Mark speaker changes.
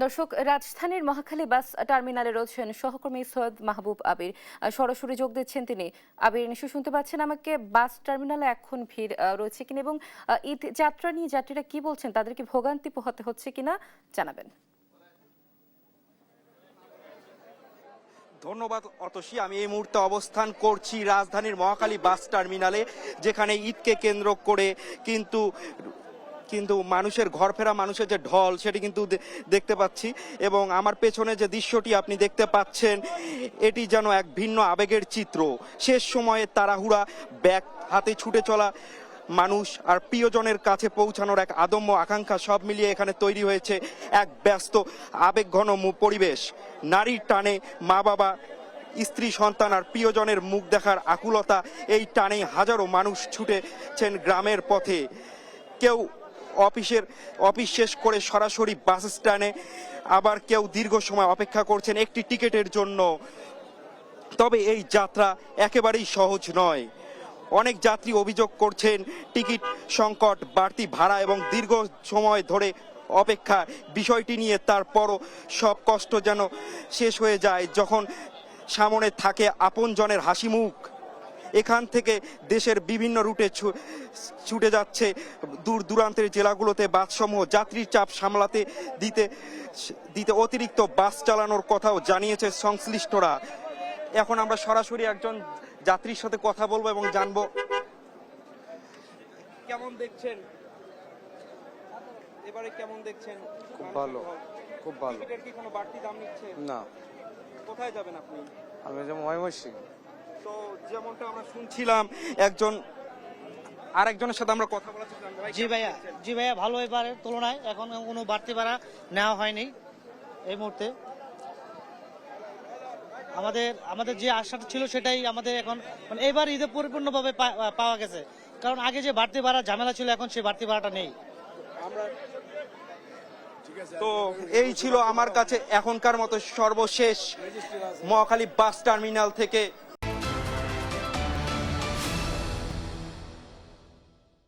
Speaker 1: দর্শক, রাজধানীর মহাখালী বাস টার্মিনালে রয়েছেন সহকর্মী সৈয়দ মাহবুব আবির। সরাসরি যোগ দিচ্ছেন তিনি। আবির, নিশ্চয়ই শুনতে পাচ্ছেন আমাকে। বাস টার্মিনালে এখন ভিড় রয়েছে কিনা এবং ঈদ যাত্রা নিয়ে যাত্রীরা কি বলছেন, তাদেরকে ভোগান্তি পোহাতে হচ্ছে কিনা জানাবেন।
Speaker 2: ধন্যবাদ অতসী। আমি এই মুহূর্তে অবস্থান করছি রাজধানীর মহাখালী বাস টার্মিনালে, যেখানে ঈদকে কেন্দ্র করে কিন্তু কিন্তু মানুষের ঘর ফেরা মানুষের যে ঢল সেটি কিন্তু দেখতে পাচ্ছি। এবং আমার পেছনে যে দৃশ্যটি আপনি দেখতে পাচ্ছেন, এটি যেন এক ভিন্ন আবেগের চিত্র। শেষ সময়ে তাড়াহুড়া, ব্যাগ হাতে ছুটে চলা মানুষ আর প্রিয়জনের কাছে পৌঁছানোর এক আদম্য আকাঙ্ক্ষা, সব মিলিয়ে এখানে তৈরি হয়েছে এক ব্যস্ত আবেগঘন পরিবেশ। নারীর টানে মা বাবা, স্ত্রী, সন্তান আর প্রিয়জনের মুখ দেখার আকুলতা, এই টানে হাজারো মানুষ ছুটেছেন গ্রামের পথে। কেউ অফিস শেষ করে সরাসরি বাস স্ট্যান্ডে, আবার কেউ দীর্ঘ সময় অপেক্ষা করছেন একটি টিকিটের জন্য। তবে এই যাত্রা একেবারেই সহজ নয়। অনেক যাত্রী অভিযোগ করছেন টিকিট সংকট, বাড়তি ভাড়া এবং দীর্ঘ সময় ধরে অপেক্ষা। বিষয়টি নিয়ে তারপরও সব কষ্ট যেন শেষ হয়ে যায় যখন সামনে থাকে আপনজনের হাসি মুখ। এখান থেকে দেশের বিভিন্ন রুটে ছুটে যাচ্ছে দূর দূরান্তের জেলাগুলোতে বাসসমূহ। যাত্রীর চাপ সামলাতে দিতে অতিরিক্ত বাস চালানোর কথাও জানিয়েছে সংশ্লিষ্টরা। এখন আমরা সরাসরি একজন যাত্রীর সাথে কথা বলবো এবং জানবো কেমন দেখছেন এবারে, কেমন দেখছেন?
Speaker 3: খুব ভালো, খুব ভালো।
Speaker 2: টিকিটের কি কোনো বাড়তি দাম নিচ্ছে?
Speaker 3: না।
Speaker 2: কোথায় যাবেন আপনি?
Speaker 3: আমি যে ময়মনসিং।
Speaker 2: তো যেমনটা আমরা শুনছিলাম, আরেকজনের সাথে আমরা কথা বলার চেষ্টা করব।
Speaker 4: জি ভাইয়া ভালো, এবারের তুলনায় এখন কোনো বাড়তি ভাড়া নেওয়া হয়নি এই মুহূর্তে। আমাদের যে আশাটা ছিল সেটাই আমাদের এখন মানে এবার ঈদে পরিপূর্ণভাবে পাওয়া গেছে। কারণ আগে যে বাড়তি ভাড়া ঝামেলা ছিল, এখন সেই বাড়তি ভাড়াটা নেই।
Speaker 2: তো এই ছিল আমার কাছে এখনকার মতো সর্বশেষ মহাখালী বাস টার্মিনাল থেকে